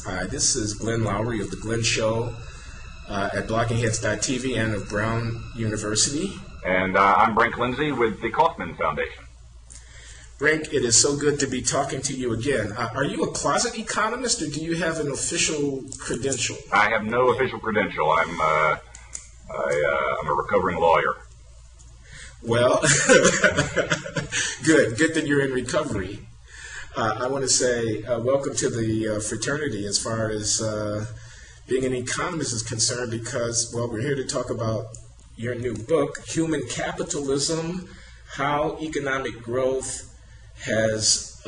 Hi, this is Glenn Loury of The Glenn Show at bloggingheads.tv and of Brown University. And I'm Brink Lindsey with the Kaufman Foundation. Brink, it is so good to be talking to you again. Are you a closet economist, or do you have an official credential? I have no official credential. I'm a recovering lawyer. Well, good that you're in recovery. I want to say welcome to the fraternity as far as being an economist is concerned, because, well, we're here to talk about your new book, Human Capitalism, How Economic Growth has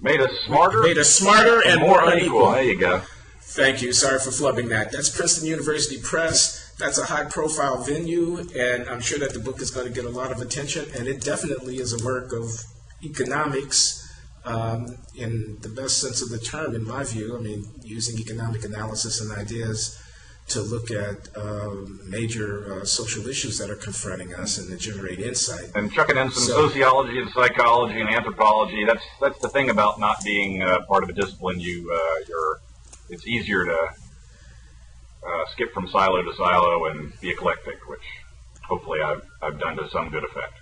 made us smarter and more unequal. There you go. Thank you. Sorry for flubbing that. That's Princeton University Press. That's a high-profile venue, and I'm sure that the book is going to get a lot of attention, and it definitely is a work of economics in the best sense of the term, in my view. I mean, using economic analysis and ideas to look at major social issues that are confronting us and to generate insight. And chucking in some sociology and psychology and anthropology. That's the thing about not being part of a discipline. It's easier to skip from silo to silo and be eclectic, which hopefully I've done to some good effect.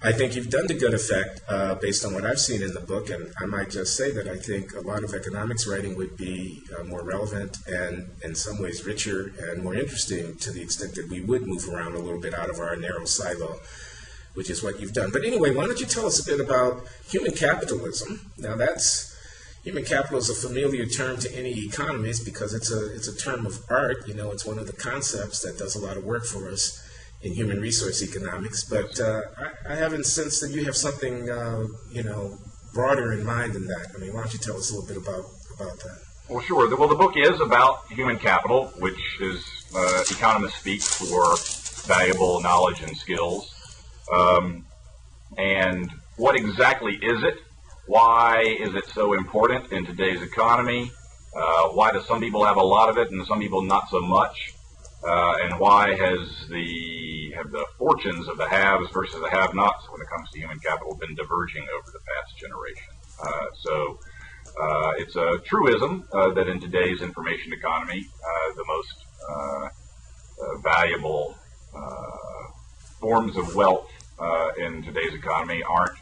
I think you've done to good effect based on what I've seen in the book, and I might just say that I think a lot of economics writing would be more relevant and in some ways richer and more interesting to the extent that we would move around a little bit out of our narrow silo, which is what you've done. But anyway, why don't you tell us a bit about human capitalism? Now, human capital is a familiar term to any economist because it's a term of art. You know, it's one of the concepts that does a lot of work for us in human resource economics, but I haven't sensed that you have something, broader in mind than that. I mean, why don't you tell us a little bit about that? Well, sure. Well, the book is about human capital, which is economists speak for valuable knowledge and skills. And what exactly is it? Why is it so important in today's economy? Why do some people have a lot of it and some people not so much? And why have the fortunes of the haves versus the have-nots when it comes to human capital been diverging over the past generation? So it's a truism that in today's information economy, the most valuable forms of wealth in today's economy aren't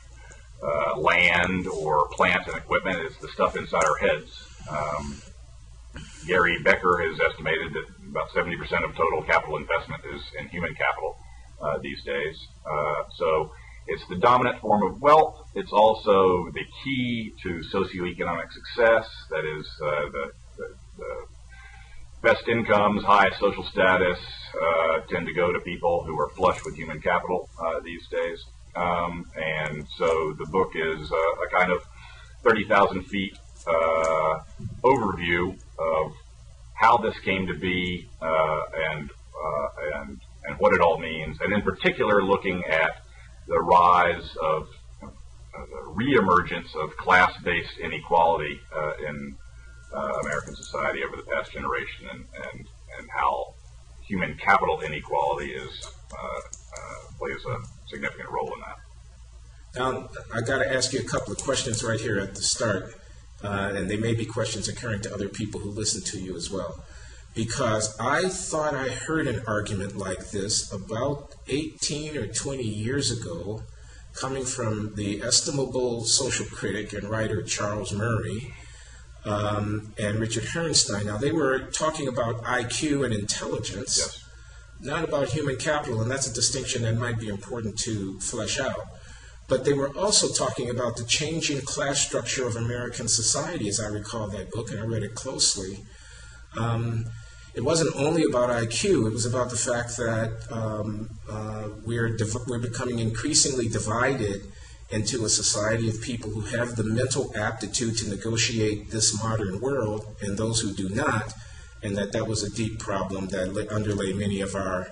land or plant and equipment. It's the stuff inside our heads. Gary Becker has estimated that about 70% of total capital investment is in human capital these days. So it's the dominant form of wealth. It's also the key to socioeconomic success. That is, the best incomes, highest social status tend to go to people who are flush with human capital these days. And so the book is a kind of 30,000 feet overview of how this came to be and what it all means, and in particular looking at the rise of the reemergence of class-based inequality in American society over the past generation, and how human capital inequality plays a significant role in that. Now, I got to ask you a couple of questions right here at the start. And they may be questions occurring to other people who listen to you as well. Because I thought I heard an argument like this about 18 or 20 years ago coming from the estimable social critic and writer Charles Murray and Richard Herrnstein. Now, they were talking about IQ and intelligence, yes, not about human capital, and that's a distinction that might be important to flesh out. But they were also talking about the changing class structure of American society, as I recall that book, and I read it closely. It wasn't only about IQ. It was about the fact that we're becoming increasingly divided into a society of people who have the mental aptitude to negotiate this modern world and those who do not, and that was a deep problem that underlay many of our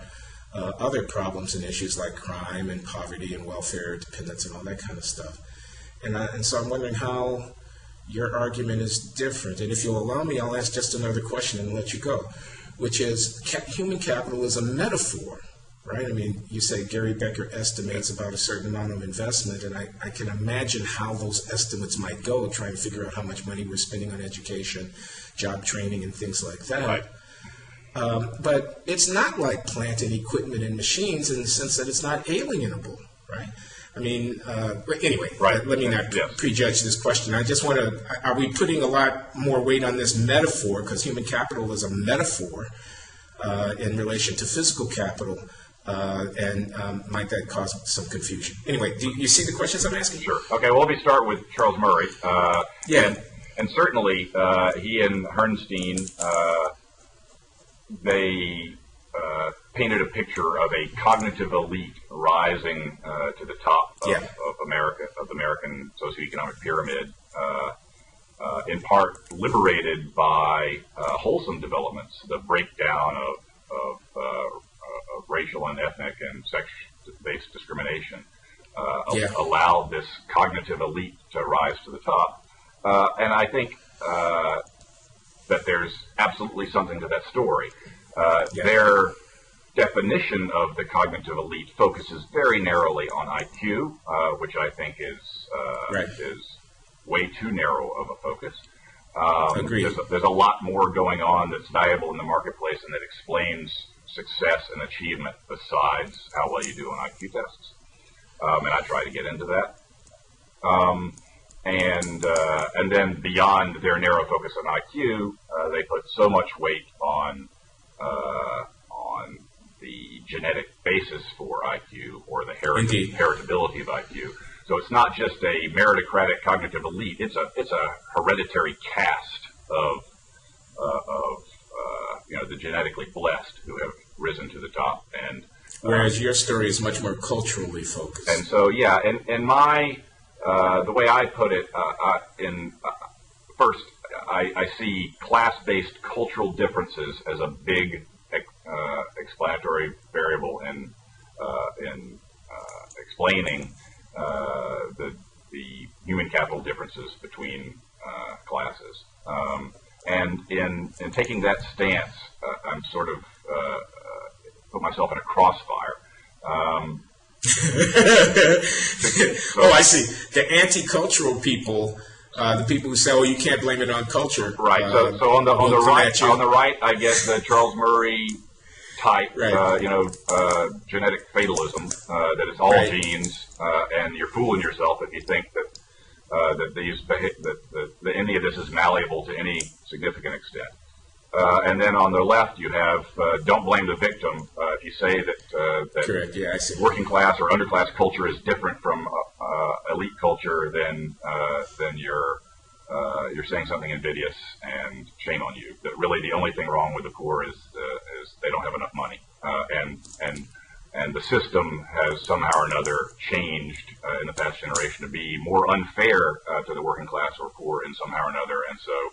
other problems and issues like crime and poverty and welfare dependence and all that kind of stuff. And so I'm wondering how your argument is different. And if you'll allow me, I'll ask just another question and let you go, which is human capital is a metaphor right? I mean, you say Gary Becker estimates about a certain amount of investment, and I can imagine how those estimates might go, trying to figure out how much money we're spending on education, job training, and things like that. Right. But it's not like plant and equipment and machines in the sense that it's not alienable, right? I mean, anyway, right. Let me not prejudge this question. I just want to, are we putting a lot more weight on this metaphor, because human capital is a metaphor in relation to physical capital, and might that cause some confusion? Anyway, do you see the questions I'm asking? Sure. Okay, well, let me start with Charles Murray. And certainly he and Herrnstein, they painted a picture of a cognitive elite rising to the top of America, of the American socioeconomic pyramid, in part liberated by wholesome developments, the breakdown of racial and ethnic and sex-based discrimination allowed this cognitive elite to rise to the top. And I think that there's absolutely something to that story. Their definition of the cognitive elite focuses very narrowly on IQ, which I think is way too narrow of a focus. Agreed. There's a lot more going on that's valuable in the marketplace and that explains success and achievement besides how well you do on IQ tests. And I try to get into that. And then beyond their narrow focus on IQ, they put so much weight on the genetic basis for IQ or the heritability of IQ. So it's not just a meritocratic cognitive elite; it's a hereditary caste of the genetically blessed who have risen to the top. And whereas your story is much more culturally focused. And so and my the way I put it, first, I see class-based cultural differences as a big explanatory variable in explaining the human capital differences between classes. And in taking that stance, I'm sort of put myself in a crossfire. Oh, I see. The anti-cultural people, the people who say, "Oh, you can't blame it on culture." Right. So on the right, I get the Charles Murray type, genetic fatalism, that it's all genes, and you're fooling yourself if you think that that any of this is malleable to any significant extent. And then on the left, you have don't blame the victim. If you say that correct, I see. Working class or underclass culture is different from elite culture, then you're saying something invidious, and shame on you. That really the only thing wrong with the poor is they don't have enough money, and the system has somehow or another changed in the past generation to be more unfair to the working class or poor in somehow or another, and so.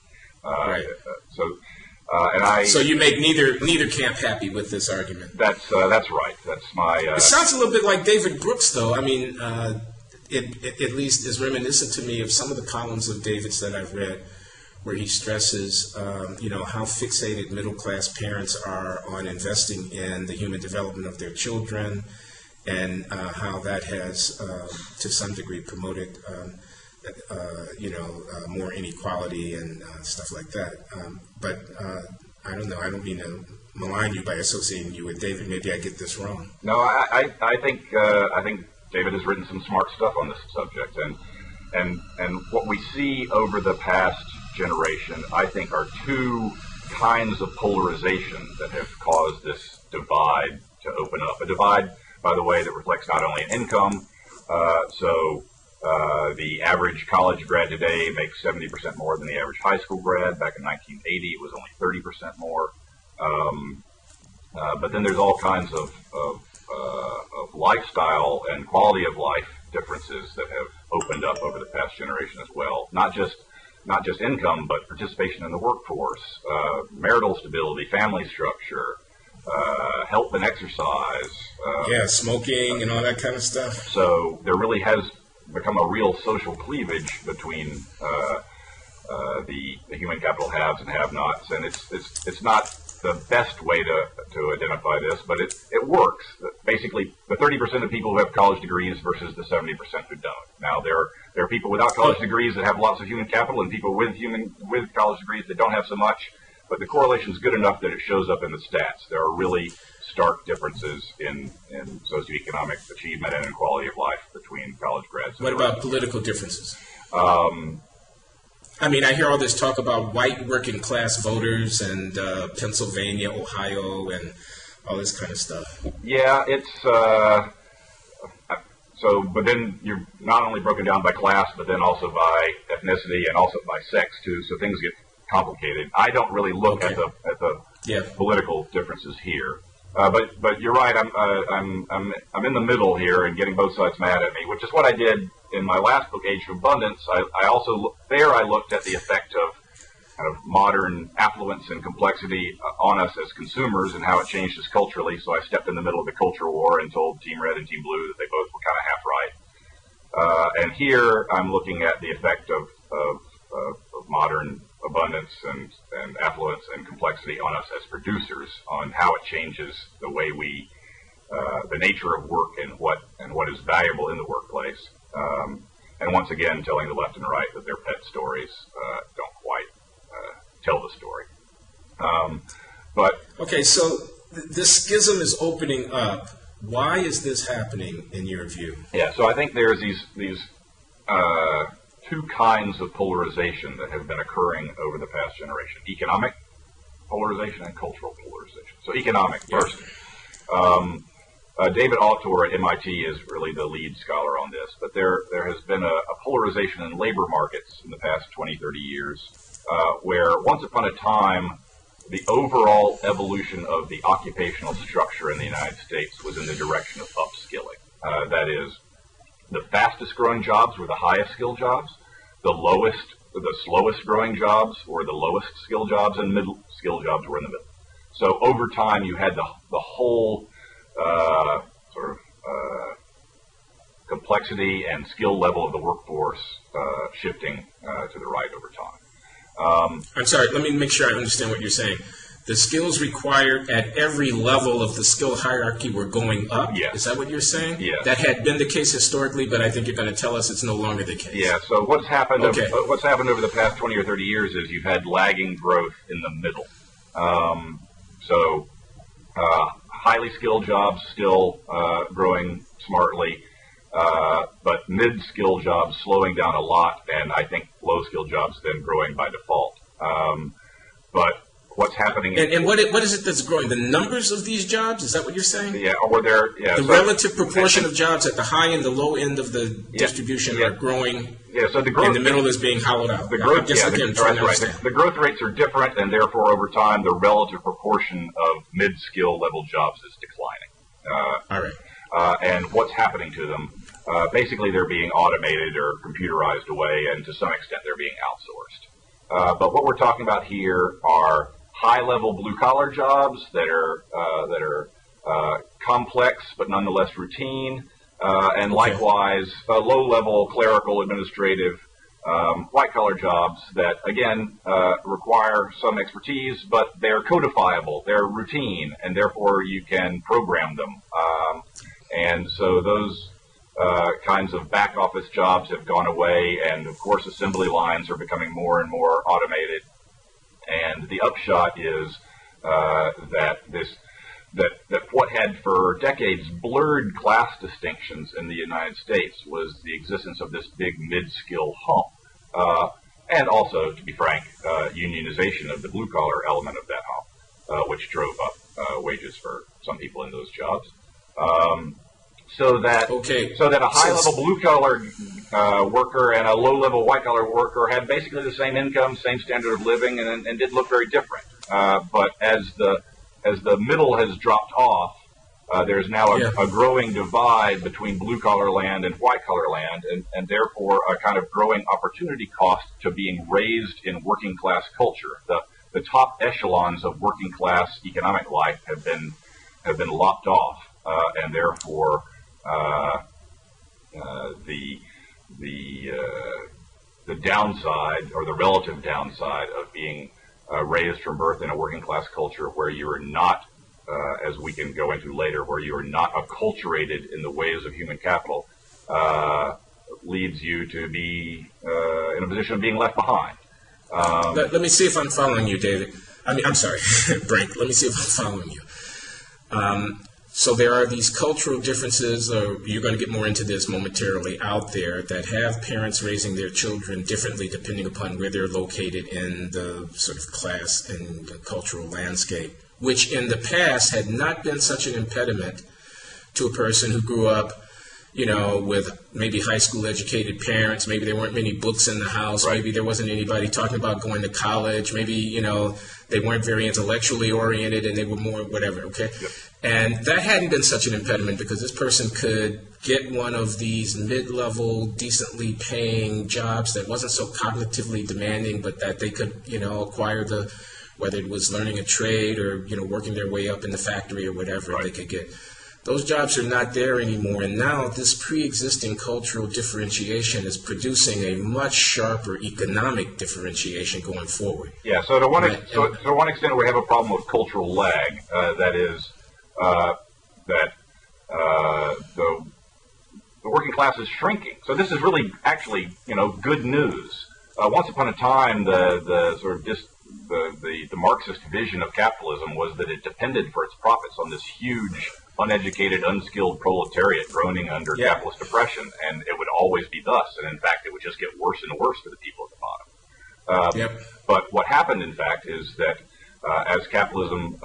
So you make neither camp happy with this argument. That's right. That's my. It sounds a little bit like David Brooks, though. I mean, it at least is reminiscent to me of some of the columns of David's that I've read, where he stresses, how fixated middle class parents are on investing in the human development of their children, and how that has, to some degree, promoted. More inequality and stuff like that. But I don't know. I don't mean to malign you by associating you with David. Maybe I get this wrong. No, I think David has written some smart stuff on this subject, and what we see over the past generation, I think, are two kinds of polarization that have caused this divide to open up. A divide, by the way, that reflects not only in income, the average college grad today makes 70% more than the average high school grad. Back in 1980, it was only 30% more. But then there's all kinds of lifestyle and quality of life differences that have opened up over the past generation as well. Not just income, but participation in the workforce, marital stability, family structure, health and exercise. Smoking and all that kind of stuff. So there really has become a real social cleavage between the human capital haves and have-nots, and it's not the best way to identify this, but it works. Basically, the 30% of people who have college degrees versus the 70% who don't. Now, there are people without college degrees that have lots of human capital, and people with college degrees that don't have so much. But the correlation is good enough that it shows up in the stats. There are really stark differences in socioeconomic achievement and in quality of life between college grads. What about political differences? I mean, I hear all this talk about white working class voters and Pennsylvania, Ohio, and all this kind of stuff. Yeah, it's but then you're not only broken down by class, but then also by ethnicity and also by sex too. So things get complicated. I don't really look at the political differences here. But you're right. I'm in the middle here and getting both sides mad at me, which is what I did in my last book, Age of Abundance. I also I looked at the effect of kind of modern affluence and complexity on us as consumers and how it changed us culturally. So I stepped in the middle of the culture war and told Team Red and Team Blue that they both were kind of half right. And here I'm looking at the effect of modern abundance and affluence and complexity on us as producers, on how it changes the way we, the nature of work and what is valuable in the workplace. And once again, telling the left and right that their pet stories don't quite tell the story. Okay, so the schism is opening up. Why is this happening in your view? Yeah, so I think there's these two kinds of polarization that have been occurring over the past generation: economic polarization and cultural polarization. So economic first. David Autor at MIT is really the lead scholar on this, but there has been a polarization in labor markets in the past 20, 30 years, where once upon a time, the overall evolution of the occupational structure in the United States was in the direction of upskilling. That is, the fastest growing jobs were the highest skill jobs, the slowest growing jobs were the lowest skill jobs, and middle skill jobs were in the middle. So over time, you had the whole complexity and skill level of the workforce shifting to the right over time. I'm sorry, let me make sure I understand what you're saying. The skills required at every level of the skill hierarchy were going up? Yes. Is that what you're saying? Yes. That had been the case historically, but I think you're going to tell us it's no longer the case. Yeah, so what's happened over the past 20 or 30 years is you've had lagging growth in the middle. Highly skilled jobs still growing smartly, but mid-skill jobs slowing down a lot, and I think low-skill jobs then growing by default. But what's happening? And what is it that's growing? The numbers of these jobs? Is that what you're saying? Yeah, or the relative proportion of jobs at the high and the low end of the distribution are growing. Yeah, so the growth in the middle is being hollowed out. The growth, the growth rates are different, and therefore over time the relative proportion of mid-skill level jobs is declining. All right. And what's happening to them? Basically, they're being automated or computerized away, and to some extent they're being outsourced. But what we're talking about here are high-level blue-collar jobs that are complex but nonetheless routine. And likewise, low-level clerical, administrative, white-collar jobs that, again, require some expertise, but they're codifiable, they're routine, and therefore you can program them. And so those kinds of back-office jobs have gone away, and, of course, assembly lines are becoming more and more automated. And the upshot is that what had for decades blurred class distinctions in the United States was the existence of this big mid-skill hump. And also, to be frank, unionization of the blue-collar element of that hump, which drove up wages for some people in those jobs. So that a high-level blue-collar worker and a low-level white-collar worker had basically the same income, same standard of living, and did look very different. But as the middle has dropped off, there's now a growing divide between blue-collar land and white-collar land, and therefore a kind of growing opportunity cost to being raised in working-class culture. The top echelons of working-class economic life have been lopped off, and therefore the downside, or the relative downside, of being raised from birth in a working class culture where you are not, as we can go into later, where you are not acculturated in the ways of human capital, leads you to be in a position of being left behind. Let me see if I'm following you, David. I'm sorry, Brink. Let me see if I'm following you. So there are these cultural differences, you're going to get more into this momentarily, out there that have parents raising their children differently depending upon where they're located in the sort of class and the cultural landscape, which in the past had not been such an impediment to a person who grew up, with maybe high school educated parents. Maybe there weren't many books in the house. Right. Maybe there wasn't anybody talking about going to college. Maybe, they weren't very intellectually oriented and they were more whatever, okay? Yep. And that hadn't been such an impediment because this person could get one of these mid-level, decently paying jobs that wasn't so cognitively demanding, but that they could, acquire whether it was learning a trade or, working their way up in the factory or whatever Right. they could get. Those jobs are not there anymore, and now this pre-existing cultural differentiation is producing a much sharper economic differentiation going forward. Yeah, so to one extent we have a problem with cultural lag, that is, that the working class is shrinking. So this is really actually, good news. Once upon a time, the Marxist vision of capitalism was that it depended for its profits on this huge, uneducated, unskilled proletariat groaning under capitalist oppression, and it would always be thus. And in fact, it would just get worse and worse for the people at the bottom. But what happened, in fact, is that as capitalism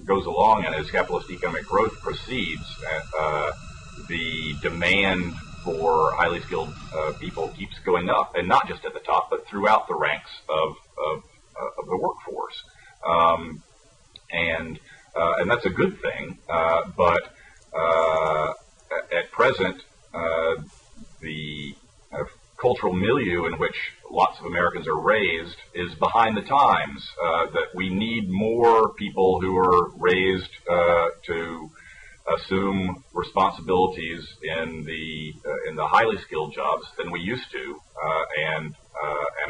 goes along and as capitalist economic growth proceeds, the demand for highly skilled people keeps going up, and not just at the top, but throughout the ranks of the workforce. And that's a good thing, but at present, the cultural milieu in which lots of Americans are raised is behind the times. That we need more people who are raised to assume responsibilities in the highly skilled jobs than we used to, and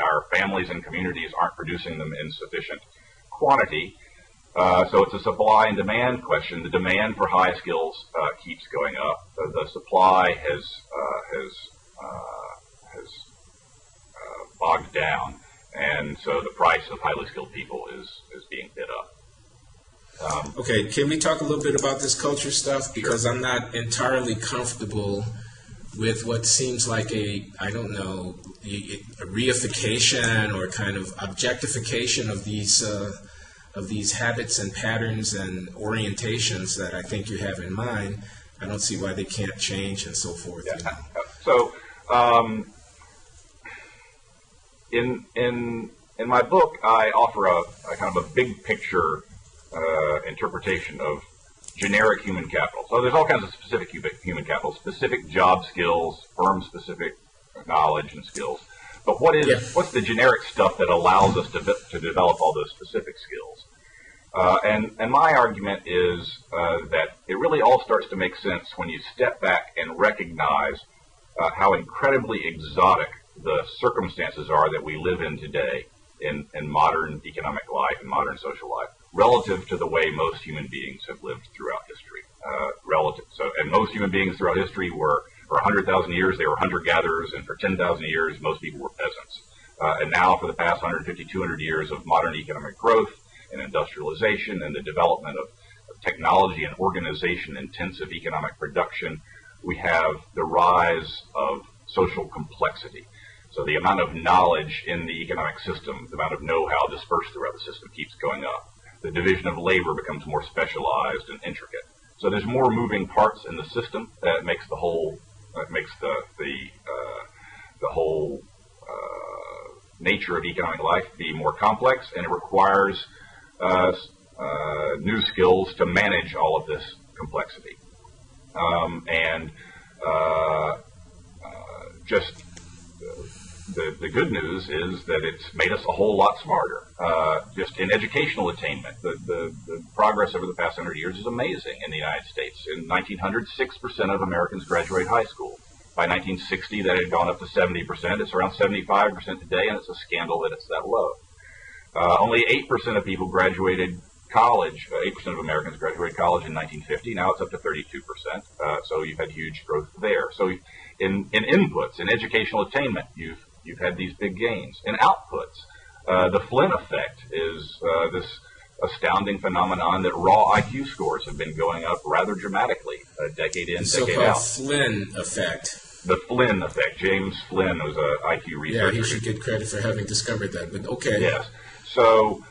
our families and communities aren't producing them in sufficient quantity. So it's a supply and demand question. The demand for high skills keeps going up. The supply has bogged down, and so the price of highly skilled people is being bid up. Okay, can we talk a little bit about this culture stuff? Because I'm not entirely comfortable with what seems like a reification or kind of objectification of these habits and patterns and orientations that I think you have in mind. I don't see why they can't change and so forth. Yeah. So, in my book, I offer a kind of a big picture interpretation of generic human capital. So there's all kinds of specific human capital, specific job skills, firm-specific knowledge and skills. But what's the generic stuff that allows us to develop all those specific skills? And my argument is that it really all starts to make sense when you step back and recognize how incredibly exotic the circumstances are that we live in today in modern economic life and modern social life, relative to the way most human beings have lived throughout history. And most human beings throughout history were, for 100,000 years, they were hunter-gatherers, and for 10,000 years, most people were peasants. And now, for the past 150, 200 years of modern economic growth and industrialization and the development of technology and organization-intensive economic production, we have the rise of social complexity. So the amount of knowledge in the economic system, the amount of know-how dispersed throughout the system keeps going up. The division of labor becomes more specialized and intricate. So there's more moving parts in the system that makes the whole nature of economic life be more complex, and it requires new skills to manage all of this complexity. The good news is that it's made us a whole lot smarter. Just in educational attainment, the progress over the past 100 years is amazing in the United States. In 1900, 6% of Americans graduate high school. By 1960, that had gone up to 70%. It's around 75% today, and it's a scandal that it's that low. Only 8% of people graduated college. 8% of Americans graduated college in 1950. Now it's up to 32%. So you've had huge growth there. So in inputs, in educational attainment, you've had these big gains. In outputs, the Flynn effect is this astounding phenomenon that raw IQ scores have been going up rather dramatically, decade in, decade out. The so-called Flynn effect. The Flynn effect. James Flynn was an IQ researcher. Yeah, he should get credit for having discovered that. But okay. Yes. So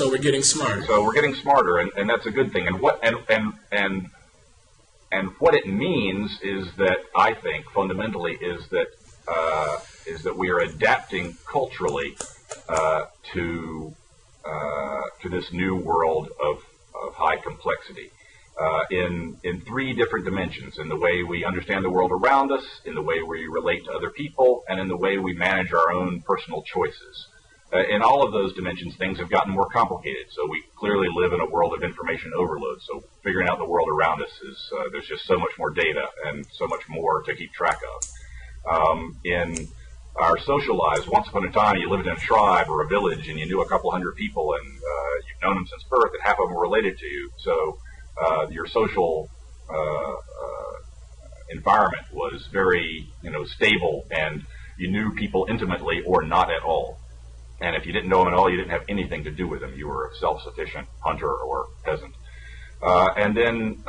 we're getting smarter. So we're getting smarter, and that's a good thing. And what it means is that, I think fundamentally is that we are adapting culturally to this new world of high complexity in three different dimensions: in the way we understand the world around us, in the way we relate to other people, and in the way we manage our own personal choices. In all of those dimensions, things have gotten more complicated. So we clearly live in a world of information overload. So figuring out the world around us is there's just so much more data and so much more to keep track of. In our social lives, once upon a time, you lived in a tribe or a village, and you knew a couple hundred people, and you've known them since birth, and half of them were related to you. So your social environment was very, stable, and you knew people intimately or not at all. And if you didn't know them at all, you didn't have anything to do with them. You were a self-sufficient hunter or peasant. And then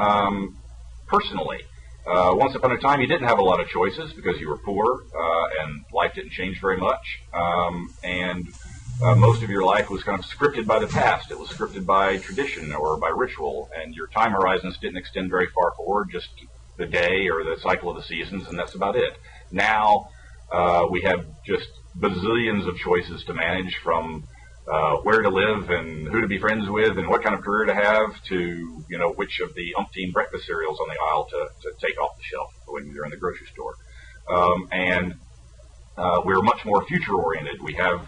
personally, once upon a time, you didn't have a lot of choices because you were poor and life didn't change very much. And most of your life was kind of scripted by the past. It was scripted by tradition or by ritual, and your time horizons didn't extend very far forward, just the day or the cycle of the seasons, and that's about it. Now we have just bazillions of choices to manage, from where to live and who to be friends with and what kind of career to have, to which of the umpteen breakfast cereals on the aisle to take off the shelf when you're in the grocery store. And we're much more future oriented. We have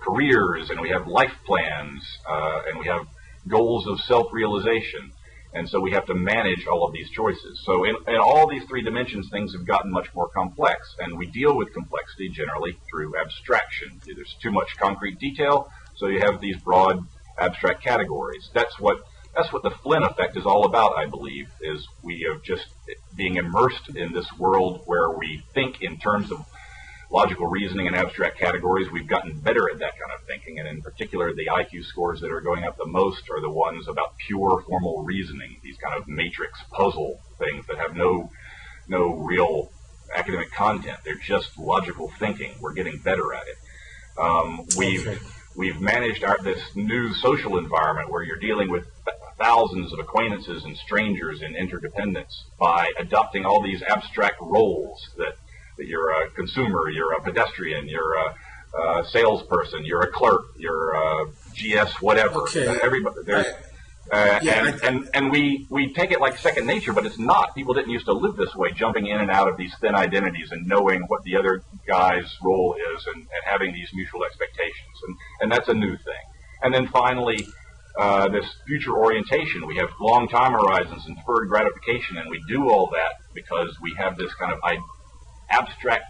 careers, and we have life plans, and we have goals of self-realization. And so we have to manage all of these choices. So in all these three dimensions, things have gotten much more complex. And we deal with complexity generally through abstraction. There's too much concrete detail, so you have these broad abstract categories. That's what the Flynn effect is all about, I believe, is we are just being immersed in this world where we think in terms of logical reasoning and abstract categories. We've gotten better at that kind of thinking, and in particular, the IQ scores that are going up the most are the ones about pure formal reasoning, these kind of matrix puzzle things that have no real academic content. They're just logical thinking. We're getting better at it. We've managed this new social environment where you're dealing with thousands of acquaintances and strangers in interdependence by adopting all these abstract roles that you're a consumer, you're a pedestrian, you're a salesperson, you're a clerk, you're a GS, whatever. Okay. Everybody, and we take it like second nature, but it's not. People didn't used to live this way, jumping in and out of these thin identities and knowing what the other guy's role is, and having these mutual expectations. And that's a new thing. And then finally, this future orientation. We have long time horizons and deferred gratification, and we do all that because we have this kind of abstract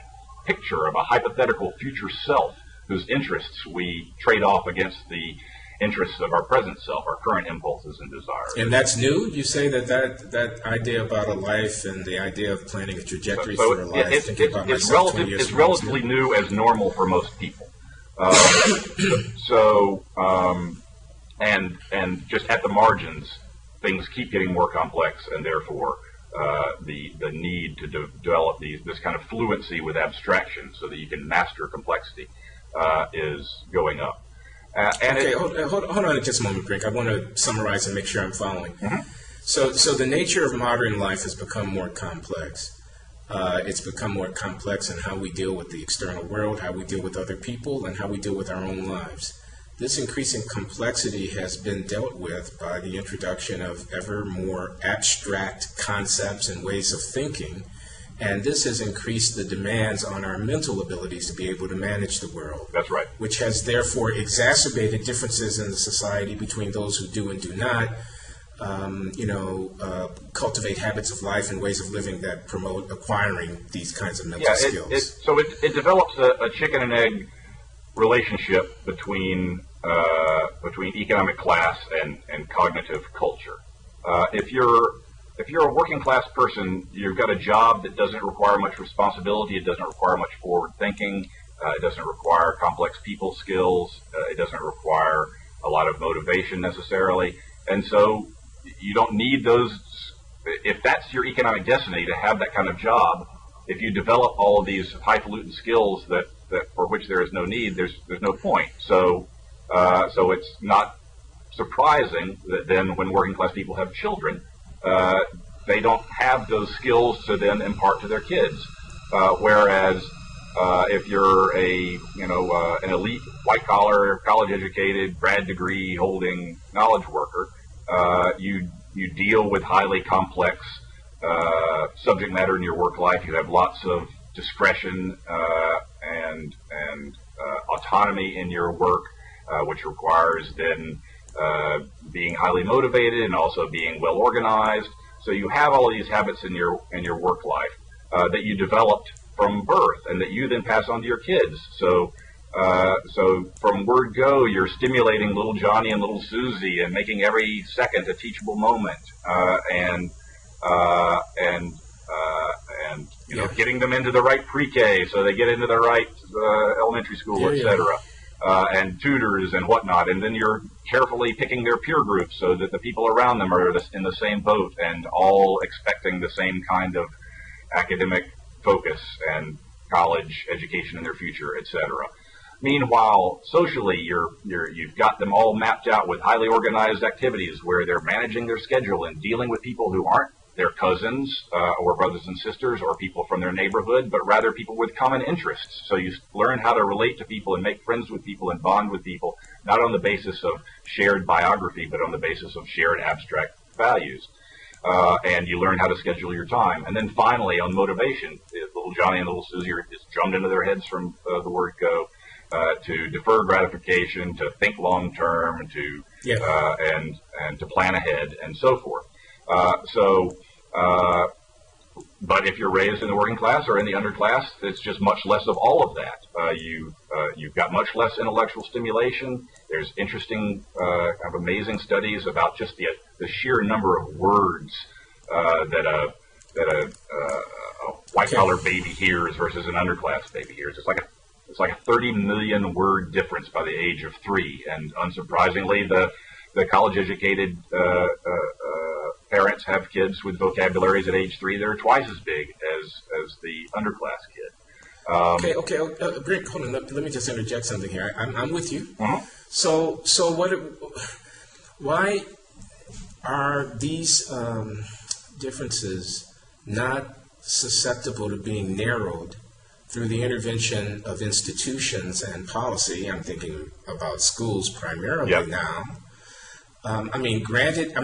picture of a hypothetical future self whose interests we trade off against the interests of our present self, our current impulses and desires. And that's new? You say that idea about a life and the idea of planning a trajectory for a life, it's relatively new as normal for most people. And just at the margins, things keep getting more complex, and therefore the need to develop this kind of fluency with abstraction so that you can master complexity is going up. Hold on just a moment, Brink. I want to summarize and make sure I'm following. Mm-hmm. So the nature of modern life has become more complex. It's become more complex in how we deal with the external world, how we deal with other people, and how we deal with our own lives. This increasing complexity has been dealt with by the introduction of ever more abstract concepts and ways of thinking, and this has increased the demands on our mental abilities to be able to manage the world. That's right. Which has therefore exacerbated differences in the society between those who do and do not, cultivate habits of life and ways of living that promote acquiring these kinds of mental skills. So it develops a chicken and egg relationship between economic class and cognitive culture. If you're a working class person, you've got a job that doesn't require much responsibility. It doesn't require much forward thinking. It doesn't require complex people skills. It doesn't require a lot of motivation necessarily. And so you don't need those. If that's your economic destiny, to have that kind of job, if you develop all of these highfalutin skills that for which there is no need, there's no point. So it's not surprising that then when working class people have children, they don't have those skills to then impart to their kids. Whereas if you're an elite white collar, college educated, grad degree holding knowledge worker, you deal with highly complex subject matter in your work life. You have lots of discretion and autonomy in your work, which requires then being highly motivated and also being well organized. So you have all of these habits in your work life that you developed from birth and that you then pass on to your kids. So from word go, you're stimulating little Johnny and little Susie and making every second a teachable moment, and getting them into the right pre-K so they get into the right elementary school, etc. And tutors and whatnot, and then you're carefully picking their peer groups so that the people around them are in the same boat and all expecting the same kind of academic focus and college education in their future, etc. Meanwhile, socially, you've got them all mapped out with highly organized activities where they're managing their schedule and dealing with people who aren't their cousins or brothers and sisters or people from their neighborhood, but rather people with common interests. So you learn how to relate to people and make friends with people and bond with people, not on the basis of shared biography, but on the basis of shared abstract values. And you learn how to schedule your time. And then finally, on motivation, little Johnny and little Susie are just drummed into their heads from the word go to defer gratification, to think long term, and to plan ahead, and so forth. But if you're raised in the working class or in the underclass, it's just much less of all of that. You've got much less intellectual stimulation. There's interesting, kind of amazing studies about just the sheer number of words that a white collar baby hears versus an underclass baby hears. It's like a 30 million word difference by the age of 3, and unsurprisingly, the college educated parents have kids with vocabularies at age 3 that are twice as big as the underclass kid. Okay. Brink, hold on. Let me just interject something here. I'm with you. Mm-hmm. So why are these differences not susceptible to being narrowed through the intervention of institutions and policy? I'm thinking about schools primarily now.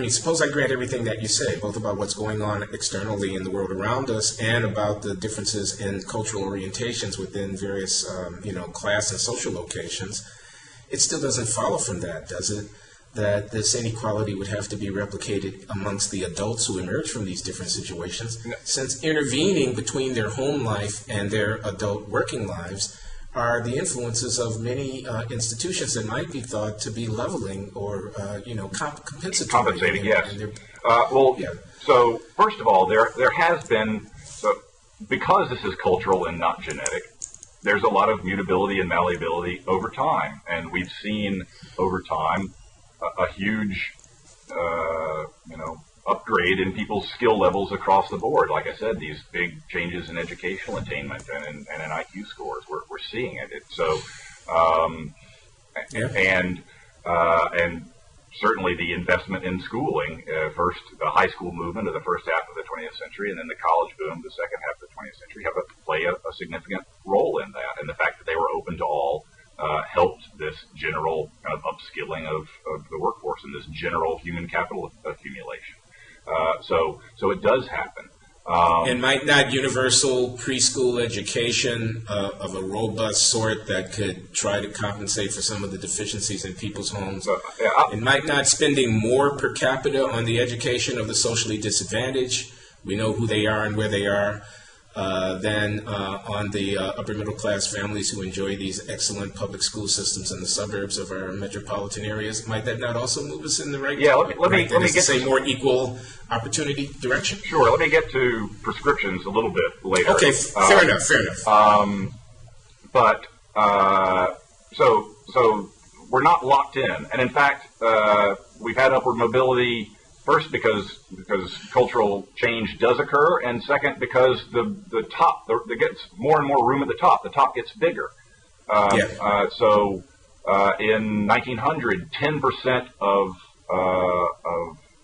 Suppose I grant everything that you say, both about what's going on externally in the world around us and about the differences in cultural orientations within various, class and social locations. It still doesn't follow from that, does it, that this inequality would have to be replicated amongst the adults who emerge from these different situations, since intervening between their home life and their adult working lives are the influences of many institutions that might be thought to be leveling or, compensatory. Compensating, yes. So first of all, there has been, because this is cultural and not genetic, there's a lot of mutability and malleability over time. And we've seen over time a huge, upgrade in people's skill levels across the board. Like I said, these big changes in educational attainment and in IQ scores, we're seeing it. And certainly the investment in schooling, first the high school movement of the first half of the 20th century, and then the college boom the second half of the 20th century, have play a significant role in that. And the fact that they were open to all helped this general kind of upskilling of the workforce and this general human capital accumulation. So it does happen. And might not universal preschool education of a robust sort that could try to compensate for some of the deficiencies in people's homes, and might not spending more per capita on the education of the socially disadvantaged, we know who they are and where they are, than on the upper middle class families who enjoy these excellent public school systems in the suburbs of our metropolitan areas? Might that not also move us in the right direction? Let me get to more equal opportunity direction. Sure. Let me get to prescriptions a little bit later. Okay. Fair enough. So we're not locked in, and in fact, we've had upward mobility. First, because cultural change does occur, and second, because the top there gets more and more room at the top. The top gets bigger. So in 1900, 10% of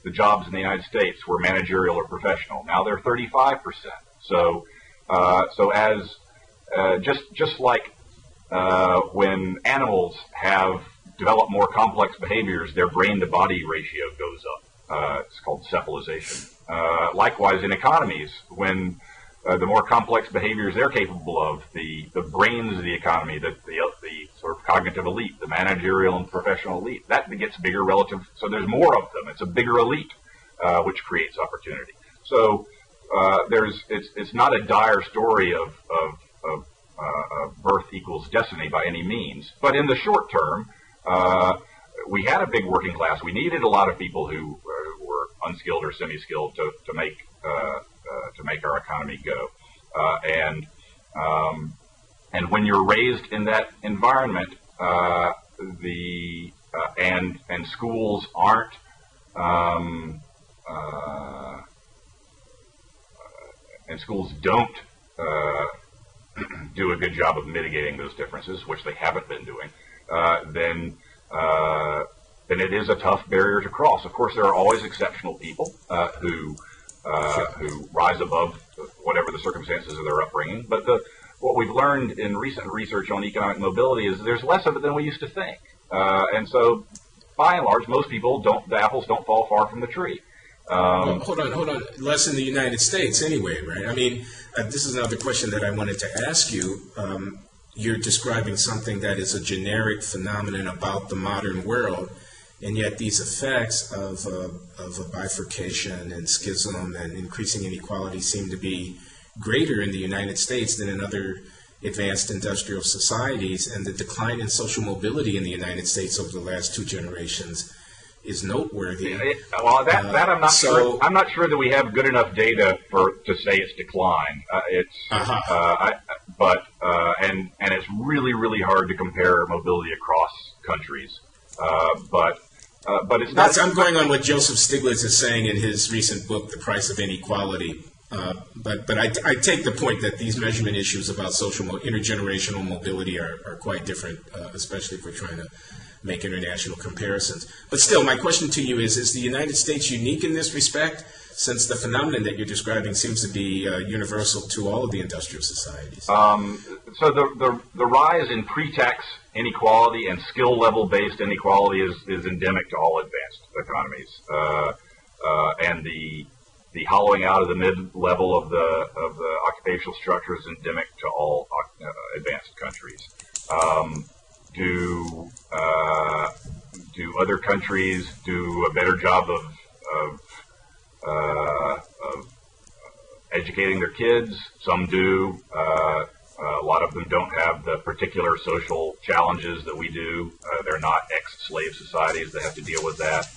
the jobs in the United States were managerial or professional. Now they're 35%. So as just like when animals have developed more complex behaviors, their brain-to-body ratio goes up. It's called cephalization. Likewise, in economies, when the more complex behaviors they're capable of, the brains of the economy, the sort of cognitive elite, the managerial and professional elite, that gets bigger relative. So there's more of them. It's a bigger elite, which creates opportunity. So it's not a dire story of birth equals destiny by any means. But in the short term, we had a big working class. We needed a lot of people who were unskilled or semi-skilled to make our economy go. And when you're raised in that environment, and schools aren't and schools don't do a good job of mitigating those differences, which they haven't been doing, then it is a tough barrier to cross. Of course, there are always exceptional people who rise above whatever the circumstances of their upbringing. But what we've learned in recent research on economic mobility is there's less of it than we used to think. And so, by and large, most people the apples don't fall far from the tree. Well, hold on. Less in the United States anyway, right? I mean, this is another question that I wanted to ask you. You're describing something that is a generic phenomenon about the modern world, and yet these effects of a bifurcation and schism and increasing inequality seem to be greater in the United States than in other advanced industrial societies, and the decline in social mobility in the United States over the last 2 generations is noteworthy. Well, that I'm not sure. I'm not sure that we have good enough data to say it's declined. And it's really, really hard to compare mobility across countries. But it's not. I'm going on what Joseph Stiglitz is saying in his recent book, The Price of Inequality. But I take the point that these measurement issues about intergenerational mobility are quite different, especially if we're trying to make international comparisons. But still, my question to you is the United States unique in this respect, since the phenomenon that you're describing seems to be universal to all of the industrial societies? So the rise in pre-tax inequality and skill level based inequality is endemic to all advanced economies, and the hollowing out of the mid-level of the occupational structure is endemic to all advanced countries. Do other countries do a better job of educating their kids? Some do. A lot of them don't have the particular social challenges that we do. They're not ex-slave societies that have to deal with that.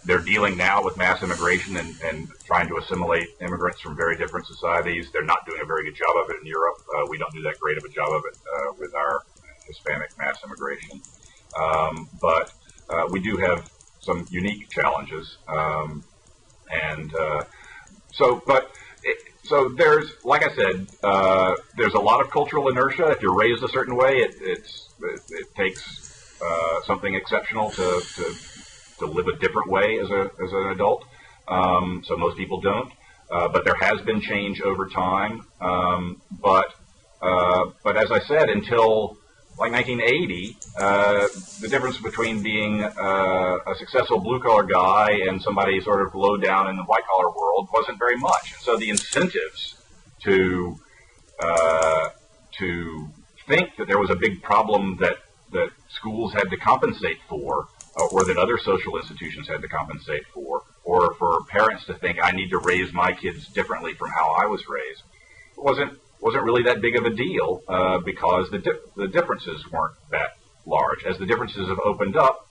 They're dealing now with mass immigration and trying to assimilate immigrants from very different societies. They're not doing a very good job of it in Europe. We don't do that great of a job of it with our Hispanic mass immigration. But we do have some unique challenges. So there's, like I said, there's a lot of cultural inertia. If you're raised a certain way, it takes something exceptional to live a different way as an adult. So most people don't. But there has been change over time. But as I said, until like 1980, the difference between being a successful blue-collar guy and somebody sort of low down in the white-collar world wasn't very much. So the incentives to think that there was a big problem that schools had to compensate for, or that other social institutions had to compensate for, or for parents to think I need to raise my kids differently from how I was raised, wasn't really that big of a deal because the differences weren't that large. As the differences have opened up,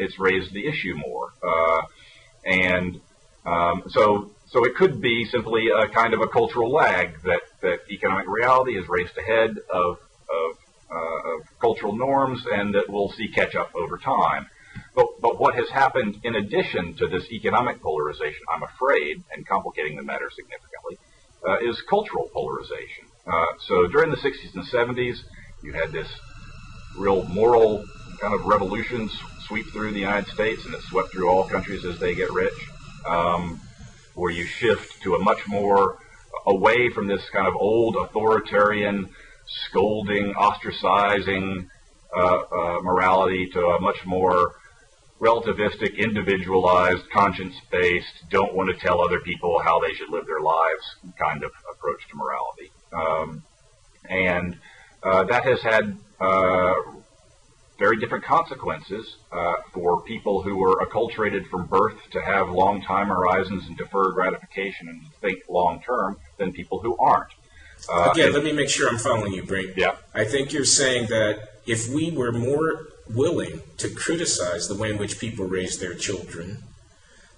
it's raised the issue more, so it could be simply a kind of a cultural lag that economic reality is raced ahead of cultural norms, and that we'll see catch up over time. But what has happened in addition to this economic polarization, I'm afraid, and complicating the matter significantly, is cultural polarization. So during the 60s and 70s, you had this real moral kind of revolution sweep through the United States, and it swept through all countries as they get rich, where you shift to a much more away from this kind of old authoritarian, scolding, ostracizing morality to a much more relativistic, individualized, conscience-based, don't want to tell other people how they should live their lives kind of approach to morality. And that has had very different consequences for people who are acculturated from birth to have long time horizons and defer gratification and think long-term than people who aren't. Again, let me make sure I'm following you, Brink. Yeah. I think you're saying that if we were more willing to criticize the way in which people raise their children,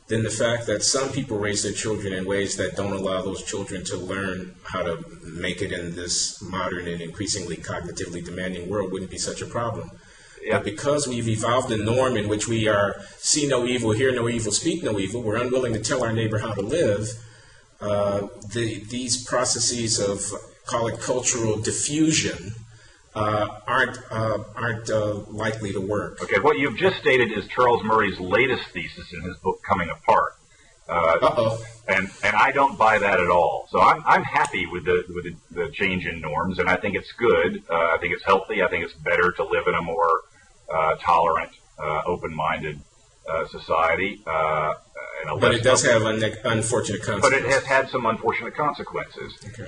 then the fact that some people raise their children in ways that don't allow those children to learn how to make it in this modern and increasingly cognitively demanding world wouldn't be such a problem. Yeah. But because we've evolved a norm in which we are see no evil, hear no evil, speak no evil, we're unwilling to tell our neighbor how to live, these processes of, call it cultural diffusion, aren't likely to work. Okay, what you've just stated is Charles Murray's latest thesis in his book, Coming Apart. And I don't buy that at all. So I'm happy with the change in norms, and I think it's good. I think it's healthy. I think it's better to live in a more tolerant, open-minded society. But it does have unfortunate consequences. But it has had some unfortunate consequences. Okay.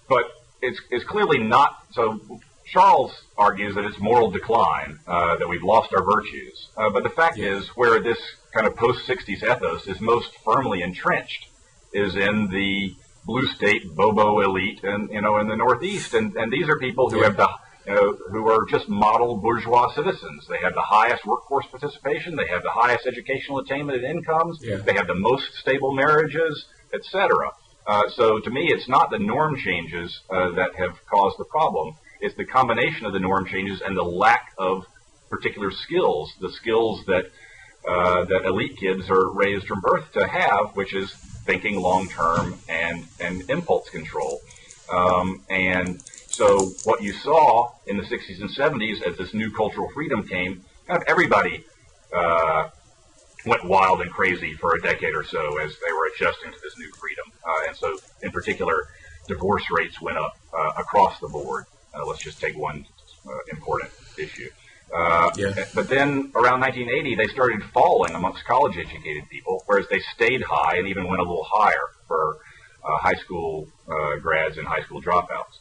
But it's clearly not. So Charles argues that it's moral decline, that we've lost our virtues. But the fact is, where this kind of post-60s ethos is most firmly entrenched is in the blue state bobo elite, and in the Northeast, and these are people who have who are just model bourgeois citizens. They have the highest workforce participation, they have the highest educational attainment and incomes, they have the most stable marriages, etc. So to me, it's not the norm changes that have caused the problem. It's the combination of the norm changes and the lack of particular skills, the skills that elite kids are raised from birth to have, which is thinking long-term and impulse control. And so what you saw in the 60s and 70s as this new cultural freedom came, kind of everybody went wild and crazy for a decade or so as they were adjusting to this new freedom. And so, in particular, divorce rates went up across the board. Let's just take one important issue. But then around 1980, they started falling amongst college-educated people, whereas they stayed high and even went a little higher for high school grads and high school dropouts.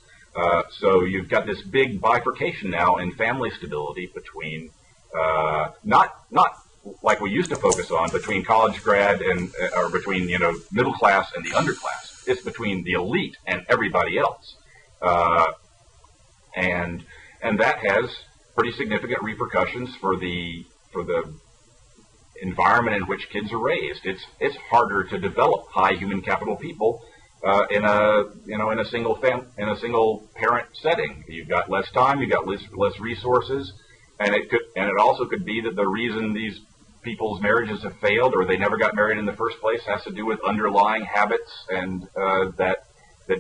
So you've got this big bifurcation now in family stability between not like we used to focus on between college grad and or between middle class and the underclass. It's between the elite and everybody else, and that has pretty significant repercussions for the environment in which kids are raised. It's harder to develop high human capital people in a single parent setting. You've got less time, you've got less resources, and it also could be that the reason these people's marriages have failed or they never got married in the first place has to do with underlying habits and that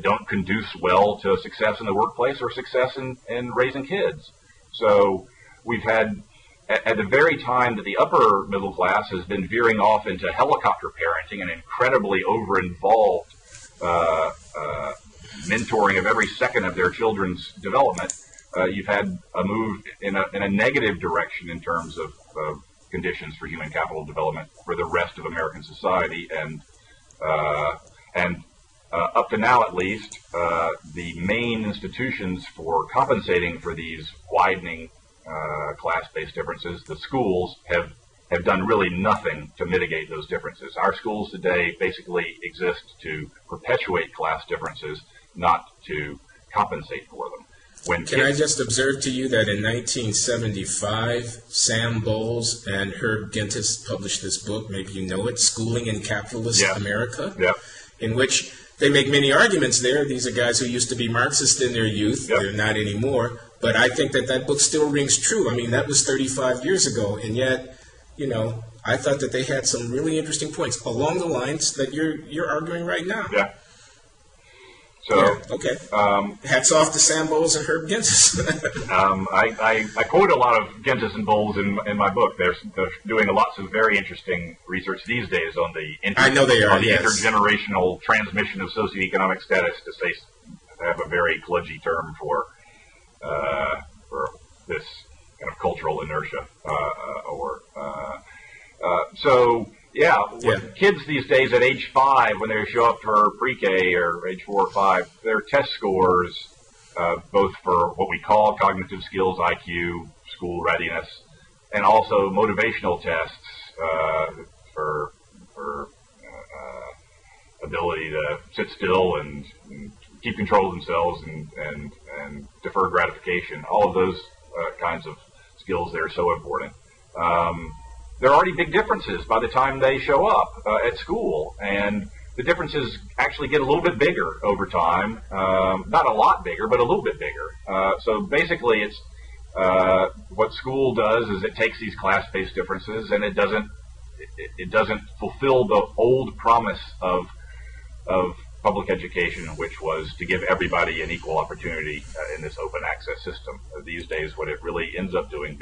don't conduce well to success in the workplace or success in raising kids. So we've had, at the very time that the upper middle class has been veering off into helicopter parenting and incredibly over-involved mentoring of every second of their children's development, you've had a move in a negative direction in terms of conditions for human capital development for the rest of American society, and up to now at least, the main institutions for compensating for these widening class-based differences, the schools, have have done really nothing to mitigate those differences. Our schools today basically exist to perpetuate class differences, not to compensate for them. Can I just observe to you that in 1975, Sam Bowles and Herb Gintis published this book, maybe you know it, Schooling in Capitalist America, in which they make many arguments there. These are guys who used to be Marxist in their youth. They're not anymore. But I think that that book still rings true. I mean, that was 35 years ago, and yet, you know, I thought that they had some really interesting points along the lines that you're arguing right now. Yeah. So, okay. Hats off to Sam Bowles and Herb Gintis. I quote a lot of Gintis and Bowles in my book. They're doing lots of very interesting research these days on the intergenerational transmission of socioeconomic status, to have a very kludgy term for this kind of cultural inertia. Kids these days at age 5, when they show up for pre-K or age 4 or 5, their test scores, both for what we call cognitive skills, IQ, school readiness, and also motivational tests for ability to sit still and keep control of themselves and defer gratification. All of those kinds of skills there are so important. There are already big differences by the time they show up at school, and the differences actually get a little bit bigger over time. Not a lot bigger, but a little bit bigger. So basically, it's what school does is it takes these class-based differences, and it doesn't fulfill the old promise of public education, which was to give everybody an equal opportunity in this open access system. These days, what it really ends up doing,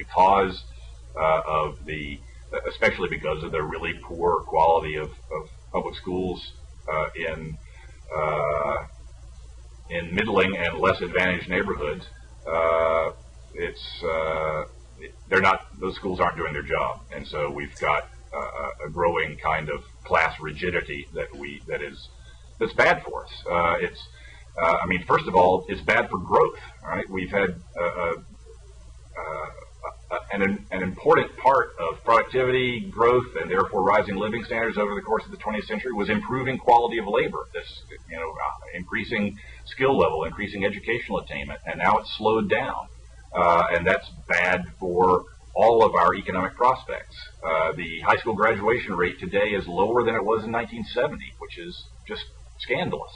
especially because of the really poor quality of public schools in middling and less advantaged neighborhoods, those schools aren't doing their job, and so we've got a growing kind of class rigidity that's bad for us. First of all, it's bad for growth. Right? We've had an important part of productivity, growth, and therefore rising living standards over the course of the 20th century was improving quality of labor. Increasing skill level, increasing educational attainment, and now it's slowed down, and that's bad for all of our economic prospects. The high school graduation rate today is lower than it was in 1970, which is just scandalous.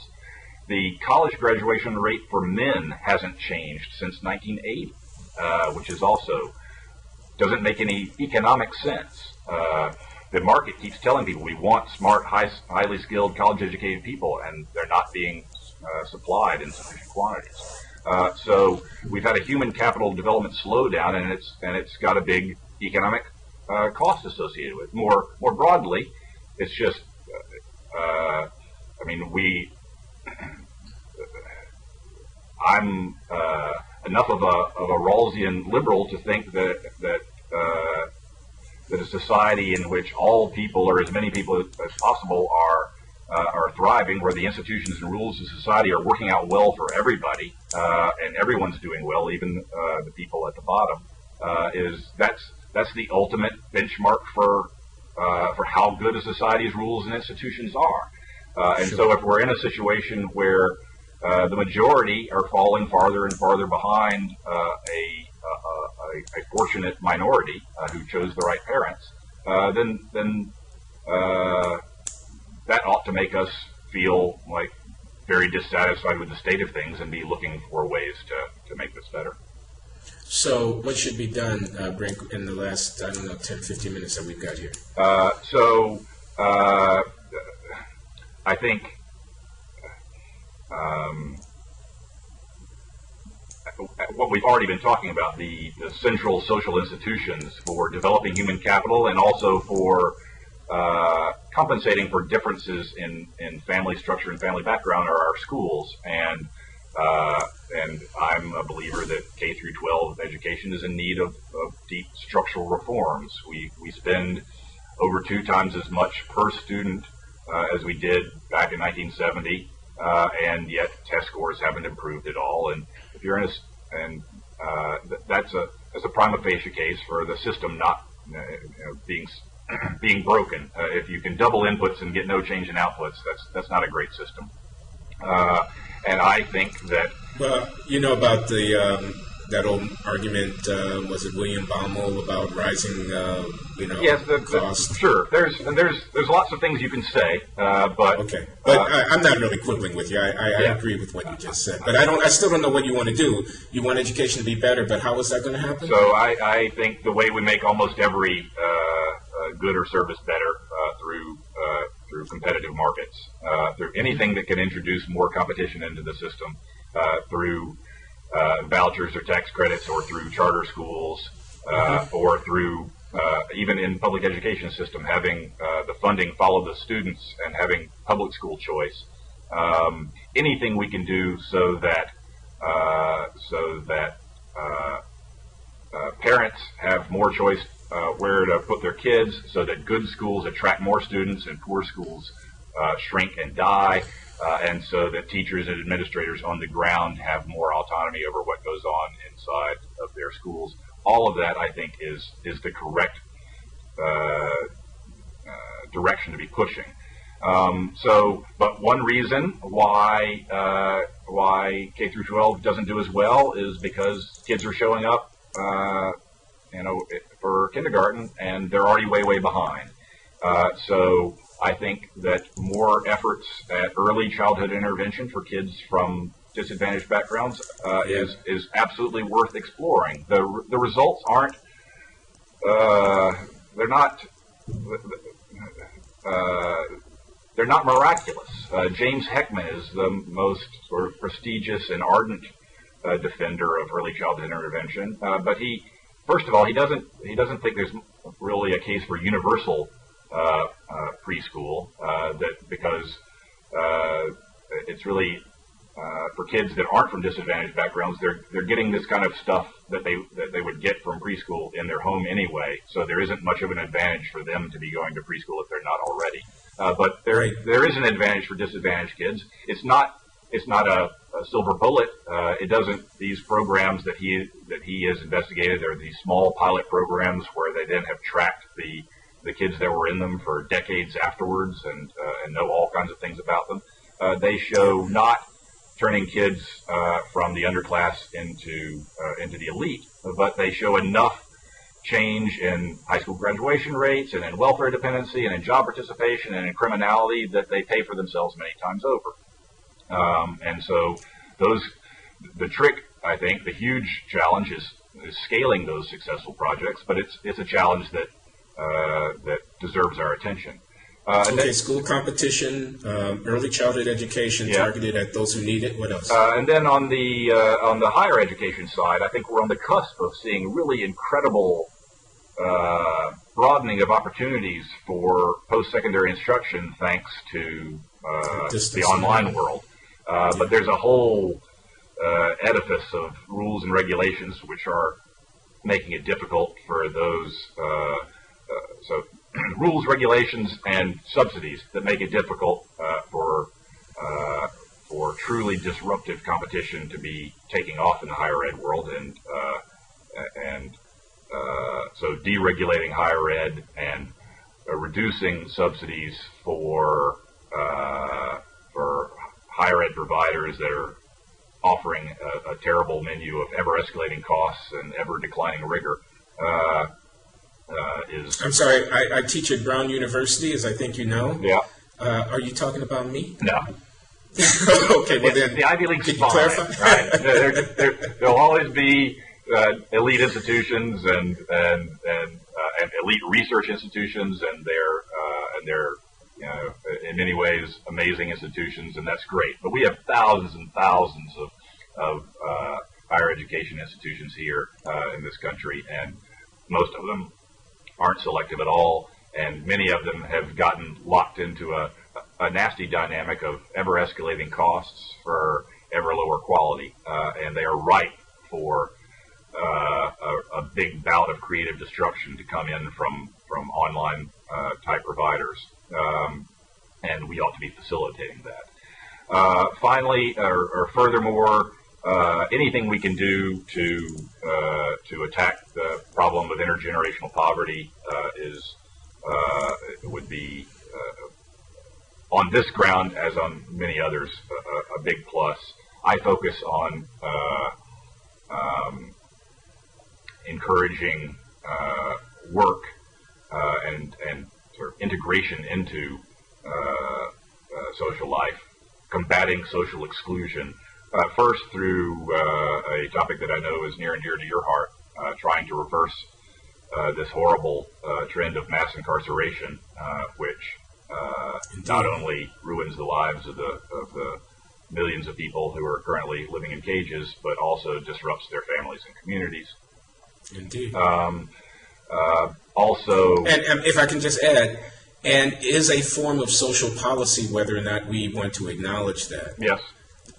The college graduation rate for men hasn't changed since 1980, which is also doesn't make any economic sense. The market keeps telling people we want smart, highly skilled, college-educated people, and they're not being supplied in sufficient quantities. So we've had a human capital development slowdown, and it's got a big economic cost associated with it. More broadly, it's just I'm enough of a Rawlsian liberal to think that a society in which all people, or as many people as possible, are thriving, where the institutions and rules of society are working out well for everybody, and everyone's doing well, even the people at the bottom, that's the ultimate benchmark for how good a society's rules and institutions are. And so if we're in a situation where the majority are falling farther and farther behind a fortunate minority who chose the right parents, then that ought to make us feel like very dissatisfied with the state of things and be looking for ways to make this better. So what should be done, Brink, in the last, 10, 15 minutes that we've got here? I think what we've already been talking about, the central social institutions for developing human capital and also for compensating for differences in family structure and family background are our schools. And I'm a believer that K through 12 education is in need of deep structural reforms. We spend over 2 times as much per student as we did back in 1970, and yet test scores haven't improved at all. And if you're in that's a prima facie case for the system being broken. If you can double inputs and get no change in outputs, that's not a great system. And I think that you know about the that old argument, was it William Baumol, about rising, yes, cost? Sure. There's lots of things you can say, but okay. But I'm not really quibbling with you. I agree with what you just said, but I still don't know what you want to do. You want education to be better, but how is that going to happen? So I think the way we make almost every good or service better through competitive markets, through anything that can introduce more competition into the system, through vouchers or tax credits, or through charter schools, or through even in public education system, having the funding follow the students and having public school choice. Anything we can do so that parents have more choice where to put their kids, so that good schools attract more students and poor schools shrink and die. And so that teachers and administrators on the ground have more autonomy over what goes on inside of their schools. All of that, I think, is the correct direction to be pushing. But one reason why K through 12 doesn't do as well is because kids are showing up, for kindergarten, and they're already way behind. So I think that more efforts at early childhood intervention for kids from disadvantaged backgrounds is absolutely worth exploring. The results aren't they're not miraculous. James Heckman is the most sort of prestigious and ardent defender of early childhood intervention, but first of all, he doesn't think there's really a case for universal preschool, because it's really for kids that aren't from disadvantaged backgrounds. They're getting this kind of stuff that they would get from preschool in their home anyway. So there isn't much of an advantage for them to be going to preschool if they're not already. But there is an advantage for disadvantaged kids. It's not a silver bullet. It doesn't. These programs that he has investigated, there are these small pilot programs where they then have tracked the kids that were in them for decades afterwards, and know all kinds of things about them. They show not turning kids from the underclass into the elite, but they show enough change in high school graduation rates, and in welfare dependency, and in job participation, and in criminality that they pay for themselves many times over. And so the trick, I think, the huge challenge is scaling those successful projects, but it's a challenge that deserves our attention. School competition, early childhood education targeted at those who need it. What else? And then on the higher education side, I think we're on the cusp of seeing really incredible broadening of opportunities for post-secondary instruction, thanks to the online world. But there's a whole edifice of rules and regulations which are making it difficult for those. So rules, regulations, and subsidies that make it difficult for truly disruptive competition to be taking off in the higher ed world, and so deregulating higher ed and reducing subsidies for higher ed providers that are offering a terrible menu of ever-escalating costs and ever-declining rigor. I'm sorry, I teach at Brown University, as I think you know. Yeah. Are you talking about me? No. Okay, well then, the Ivy League's could you fine, clarify? Right? There'll always be elite institutions and elite research institutions, and they're in many ways amazing institutions, and that's great. But we have thousands and thousands of higher education institutions here in this country, and most of them aren't selective at all, and many of them have gotten locked into a nasty dynamic of ever-escalating costs for ever lower quality, and they are ripe for a big bout of creative destruction to come in from online type providers, and we ought to be facilitating that. Finally, or furthermore, anything we can do to attack the problem of intergenerational poverty would be on this ground, as on many others, a big plus. I focus on encouraging work and sort of integration into social life, combating social exclusion. First, through a topic that I know is near and dear to your heart, trying to reverse this horrible trend of mass incarceration, which not only ruins the lives of the millions of people who are currently living in cages, but also disrupts their families and communities. Indeed. Also, and if I can just add, and is a form of social policy, whether or not we want to acknowledge that. Yes.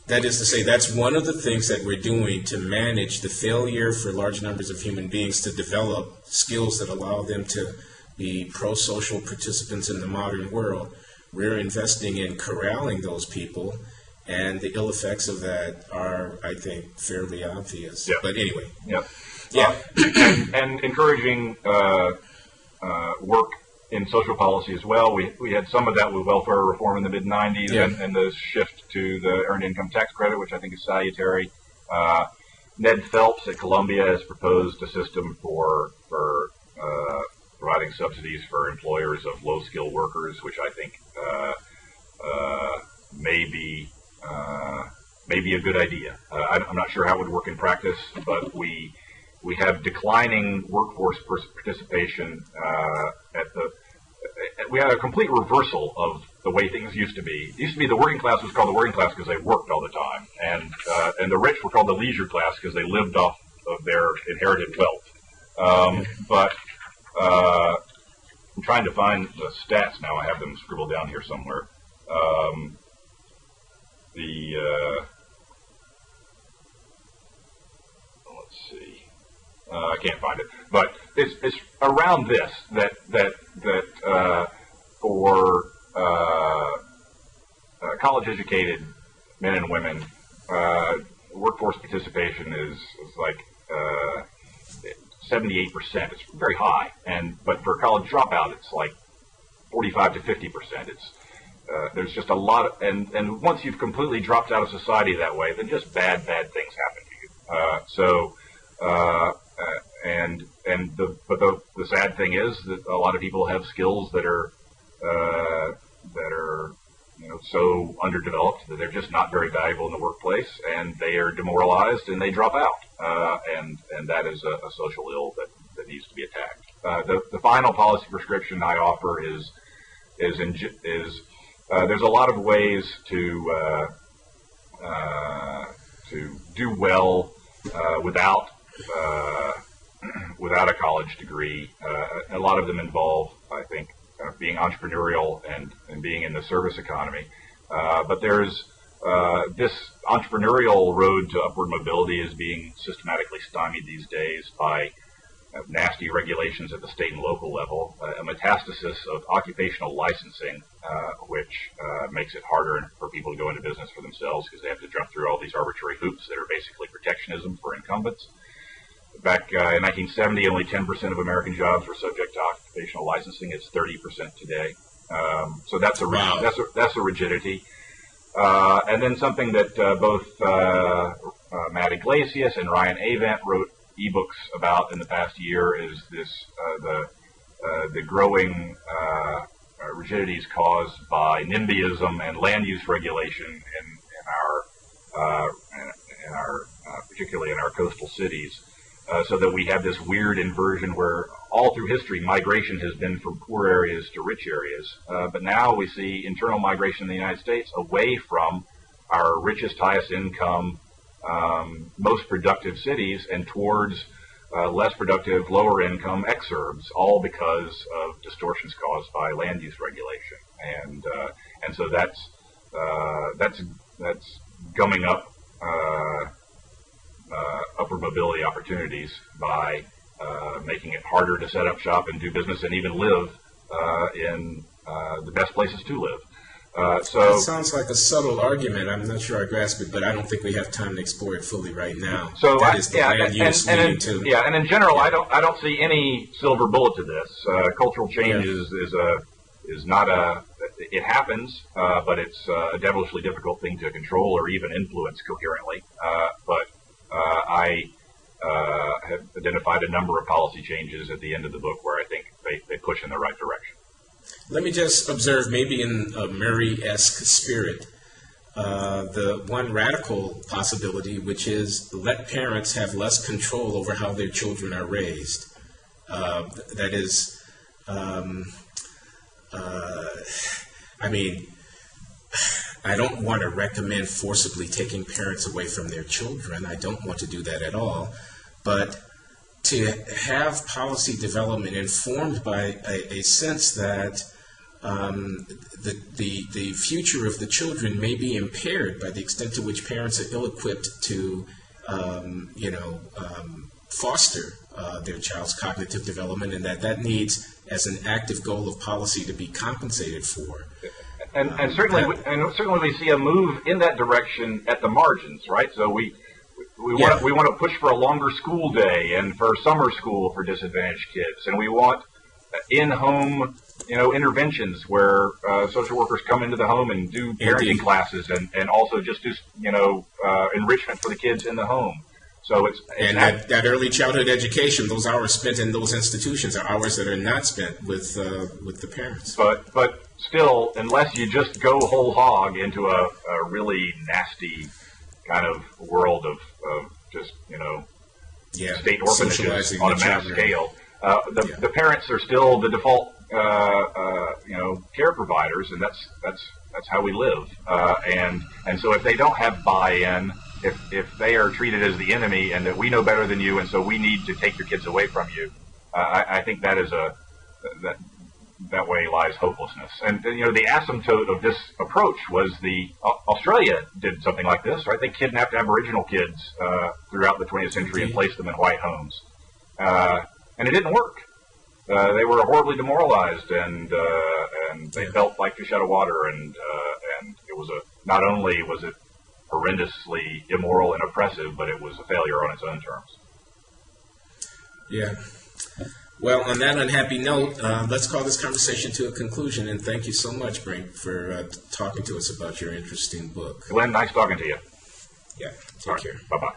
That is to say, that's one of the things that we're doing to manage the failure for large numbers of human beings to develop skills that allow them to be pro-social participants in the modern world. We're investing in corralling those people, and the ill effects of that are, I think, fairly obvious. Yep. But anyway. Yep. Yeah. And encouraging work in social policy as well. We had some of that with welfare reform in the mid-'90s, yeah. and the shift to the earned income tax credit, which I think is salutary. Ned Phelps at Columbia has proposed a system for providing subsidies for employers of low-skilled workers, which I think may be a good idea. I'm not sure how it would work in practice, but we have declining workforce participation we had a complete reversal of the way things used to be. It used to be the working class was called the working class because they worked all the time, and the rich were called the leisure class because they lived off of their inherited wealth. But I'm trying to find the stats now. I have them scribbled down here somewhere. Let's see. I can't find it, but it's around this that for college-educated men and women, workforce participation is like 78%. It's very high, but for a college dropout, it's like 45 to 50%. There's just a lot, and once you've completely dropped out of society that way, then just bad things happen to you. But the sad thing is that a lot of people have skills that are so underdeveloped that they're just not very valuable in the workplace, and they are demoralized and they drop out, and that is a social ill that needs to be attacked. The final policy prescription I offer is there's a lot of ways to do well without a college degree. A lot of them involve, I think, being entrepreneurial and being in the service economy. But there's this entrepreneurial road to upward mobility is being systematically stymied these days by nasty regulations at the state and local level, a metastasis of occupational licensing, which makes it harder for people to go into business for themselves because they have to jump through all these arbitrary hoops that are basically protectionism for incumbents. Back in 1970, only 10% of American jobs were subject to occupational licensing. It's 30% today. So that's a rigidity. And then something that both Matt Iglesias and Ryan Avent wrote ebooks about in the past year is this the growing rigidities caused by NIMBYism and land use regulation in our particularly in our coastal cities. So that we have this weird inversion where all through history migration has been from poor areas to rich areas. But now we see internal migration in the United States away from our richest, highest income, most productive cities and towards less productive, lower income exurbs, all because of distortions caused by land use regulation. And so that's gumming up upward mobility opportunities by making it harder to set up shop and do business and even live in the best places to live. So it sounds like a subtle argument. I'm not sure I grasp it, but I don't think we have time to explore it fully right now. So that is the land use leading to. Yeah, and in general, I don't see any silver bullet to this. Cultural change is not a. It happens, but it's a devilishly difficult thing to control or even influence coherently. But I have identified a number of policy changes at the end of the book where I think they push in the right direction. Let me just observe, maybe in a Murray-esque spirit, the one radical possibility, which is let parents have less control over how their children are raised. That is, I mean, I don't want to recommend forcibly taking parents away from their children. I don't want to do that at all. But to have policy development informed by a sense that the future of the children may be impaired by the extent to which parents are ill-equipped to, foster their child's cognitive development, and that needs, as an active goal of policy, to be compensated for. And certainly we see a move in that direction at the margins, right? So we want to push for a longer school day and for summer school for disadvantaged kids, and we want in-home interventions where social workers come into the home and do parenting classes and also just do enrichment for the kids in the home. So it's that early childhood education, those hours spent in those institutions are hours that are not spent with the parents. But still, unless you just go whole hog into a really nasty kind of world of just state orphanages on a mass scale, the parents are still the default care providers, and that's how we live. And so if they don't have buy-in, if they are treated as the enemy and that we know better than you and so we need to take your kids away from you, I think that is that way lies hopelessness. And the asymptote of this approach was Australia did something like this, right? They kidnapped Aboriginal kids throughout the 20th century and placed them in white homes, and it didn't work. They were horribly demoralized, and they felt like fish out of water, and it was not only was it horrendously immoral and oppressive, but it was a failure on its own terms. Yeah. Well, on that unhappy note, let's call this conversation to a conclusion, and thank you so much, Brink, for talking to us about your interesting book. Glenn, nice talking to you. Yeah, take care. Bye-bye.